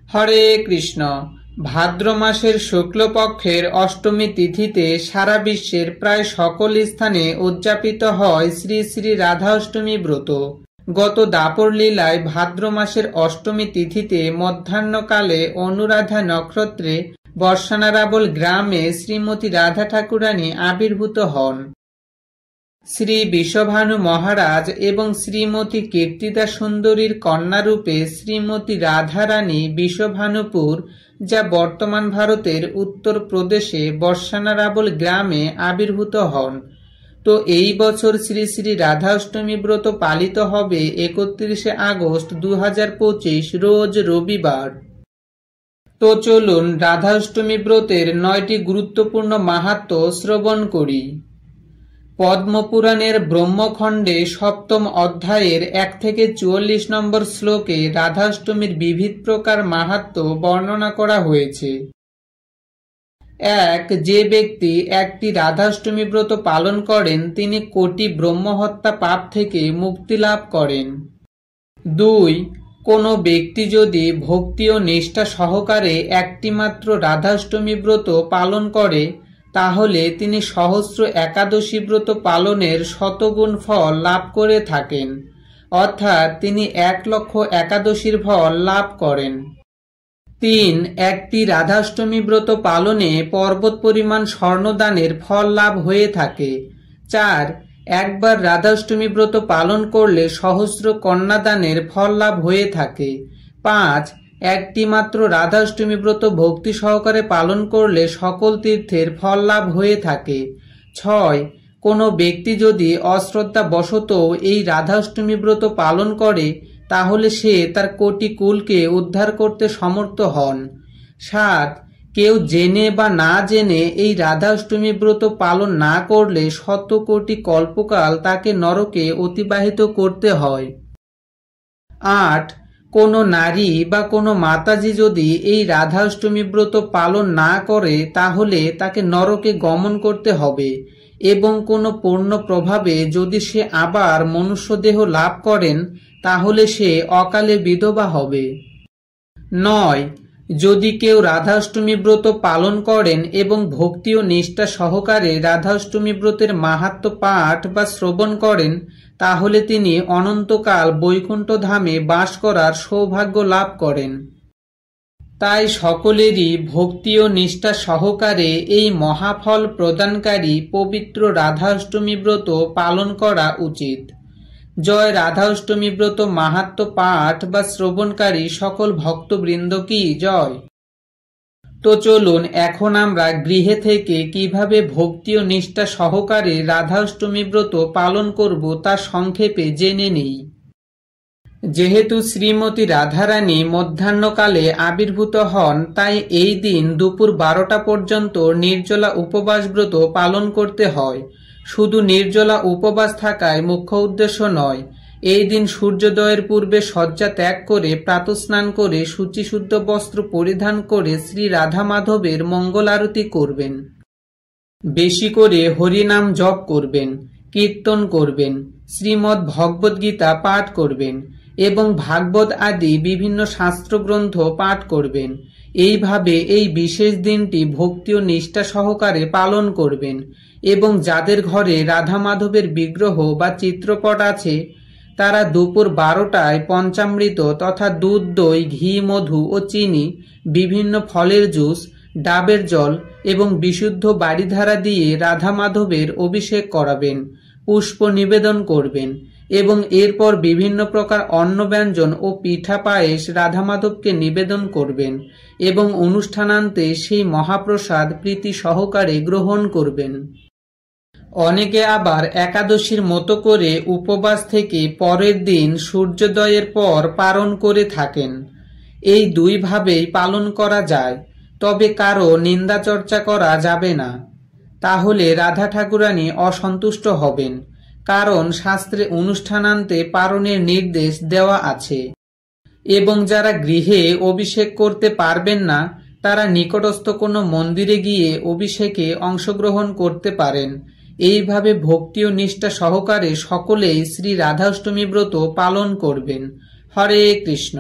হরে কৃষ্ণ। ভাদ্র মাসের শুক্লপক্ষের অষ্টমী তিথিতে সারা বিশ্বের প্রায় সকল স্থানে উদযাপিত হয় শ্রী শ্রী রাধা অষ্টমী ব্রত। গত দাপর লীলায় ভাদ্র মাসের অষ্টমী তিথিতে মধ্যাহ্নকালে অনুরাধা নক্ষত্রে বর্ষানারাবল গ্রামে শ্রীমতী রাধা ঠাকুরানী আবির্ভূত হন। শ্রী বিশ্বভানু মহারাজ এবং শ্রীমতী কীর্তিদা সুন্দরীর কন্যারূপে শ্রীমতী রাধারানী বিশ্বভানুপুর, যা বর্তমান ভারতের উত্তর প্রদেশে বর্ষানারাবল গ্রামে আবির্ভূত হন। তো এই বছর শ্রী শ্রী রাধা অষ্টমী ব্রত পালিত হবে 31শে আগস্ট 2025 রোজ রবিবার। তো চলুন রাধা অষ্টমী ব্রতের 9টি গুরুত্বপূর্ণ মাহাত্ম্য শ্রবণ করি। পদ্মপুরাণের ব্রহ্মখণ্ডে 7ম অধ্যায়ের 1 থেকে 44 নম্বর শ্লোকে রাধাষ্টমীর বিবিধ প্রকার মাহাত্ম্য বর্ণনা করা হয়েছে। 1. যে ব্যক্তি একটি রাধাষ্টমী ব্রত পালন করেন তিনি কোটি ব্রহ্মহত্যা পাপ থেকে মুক্তি লাভ করেন। 2. কোনো ব্যক্তি যদি ভক্তি ও নিষ্ঠা সহকারে একটিমাত্র রাধাষ্টমী ব্রত পালন করে তাহলে তিনি সহস্র একাদশী ব্রত পালনের শতগুণ ফল লাভ করে থাকেন, অর্থাৎ তিনি 1 লক্ষ একাদশীর ফল লাভ করেন। 3. একটি রাধাষ্টমী ব্রত পালনে পর্বত পরিমাণ স্বর্ণদানের ফল লাভ হয়ে থাকে। 4. একবার রাধাষ্টমী ব্রত পালন করলে সহস্র কন্যাদানের ফল লাভ হয়ে থাকে। 5. একটি মাত্র রাধাষ্টমী ব্রত ভক্তি সহকারে পালন করলে সকল তীর্থের ফল লাভ হয়ে থাকে। 6. কোনো ব্যক্তি যদি অশ্রদ্ধাবশত এই রাধাষ্টমী ব্রত পালন করে তাহলে সে তার কোটি কুলকে উদ্ধার করতে সমর্থ হন। 7. কেউ জেনে বা না জেনে এই রাধাষ্টমী ব্রত পালন না করলে 100 কোটি কল্পকাল তাকে নরকে অতিবাহিত করতে হয়। 8. কোনো নারী বা কোনো মাতাজি যদি এই রাধাষ্টমী ব্রত পালন না করে তাহলে তাকে নরকে গমন করতে হবে এবং কোনো পূর্ণ প্রভাবে যদি সে আবার মনুষ্যদেহ লাভ করেন তাহলে সে অকালে বিধবা হবে। 9. যদি কেউ রাধাষ্টমী ব্রত পালন করেন এবং ভক্তি ও নিষ্ঠা সহকারে রাধাষ্টমী ব্রতের মাহাত্ম্য পাঠ বা শ্রবণ করেন তাহলে তিনি অনন্তকাল বৈকুণ্ঠ ধামে বাস করার সৌভাগ্য লাভ করেন। তাই সকলেরই ভক্তি ও নিষ্ঠা সহকারে এই মহাফল প্রদানকারী পবিত্র রাধাষ্টমী ব্রত পালন করা উচিত। জয় রাধাষ্টমী ব্রত মাহাত্ম্য পাঠ বা শ্রবণকারী সকল ভক্তবৃন্দ কি জয়। তো চলুন এখন আমরা গৃহে থেকে কিভাবে ভক্তি ও নিষ্ঠা সহকারে রাধাষ্টমী ব্রত পালন করব তা সংক্ষেপে জেনে নিই। যেহেতু শ্রীমতী রাধারানী মধ্যাহ্নকালে আবির্ভূত হন তাই এই দিন দুপুর 12টা পর্যন্ত নির্জলা উপবাস ব্রত পালন করতে হয়। শুধু নির্জলা উপবাস থাকায় মুখ্য উদ্দেশ্য নয়, এই দিন সূর্যোদয়ের পূর্বে শয্যা ত্যাগ করে প্রাতঃস্নান করে শুচিশুদ্ধ বস্ত্র পরিধান করে শ্রী রাধা মাধবের মঙ্গল আরতি করবেন। বেশি করে হরিনাম জপ করবেন, কীর্তন করবেন, শ্রীমদ্ ভগবদ গীতা পাঠ করবেন এবং ভাগবত আদি বিভিন্ন শাস্ত্রগ্রন্থ পাঠ করবেন। এইভাবে এই বিশেষ দিনটি ভক্তি ও নিষ্ঠা সহকারে পালন করবেন এবং যাদের ঘরে রাধা মাধবের বিগ্রহ বা চিত্রপট আছে তারা দুপুর 12টায় পঞ্চামৃত তথা দুধ, দই, ঘি, মধু ও চিনি, বিভিন্ন ফলের জুস, ডাবের জল এবং বিশুদ্ধ বাড়িধারা দিয়ে রাধা মাধবের অভিষেক করাবেন, পুষ্প নিবেদন করবেন এবং এরপর বিভিন্ন প্রকার অন্ন ব্যঞ্জন ও পিঠা পায়েস রাধা মাধবকে নিবেদন করবেন এবং অনুষ্ঠানান্তে সেই মহাপ্রসাদ প্রীতি সহকারে গ্রহণ করবেন। অনেকে আবার একাদশীর মতো করে উপবাস থেকে পরের দিন সূর্যোদয়ের পর পালন করে থাকেন। এই দুইভাবেই পালন করা যায়, তবে কারো নিন্দা চর্চা করা যাবে না, তাহলে রাধা ঠাকুরানী অসন্তুষ্ট হবেন, কারণ শাস্ত্রে অনুষ্ঠানান্তে পালনের নির্দেশ দেওয়া আছে। এবং যারা গৃহে অভিষেক করতে পারবেন না তারা নিকটস্থ কোনো মন্দিরে গিয়ে অভিষেকে অংশগ্রহণ করতে পারেন। এইভাবে ভক্তি ও নিষ্ঠা সহকারে সকলেই শ্রী রাধাষ্টমী ব্রত পালন করবেন। হরে কৃষ্ণ।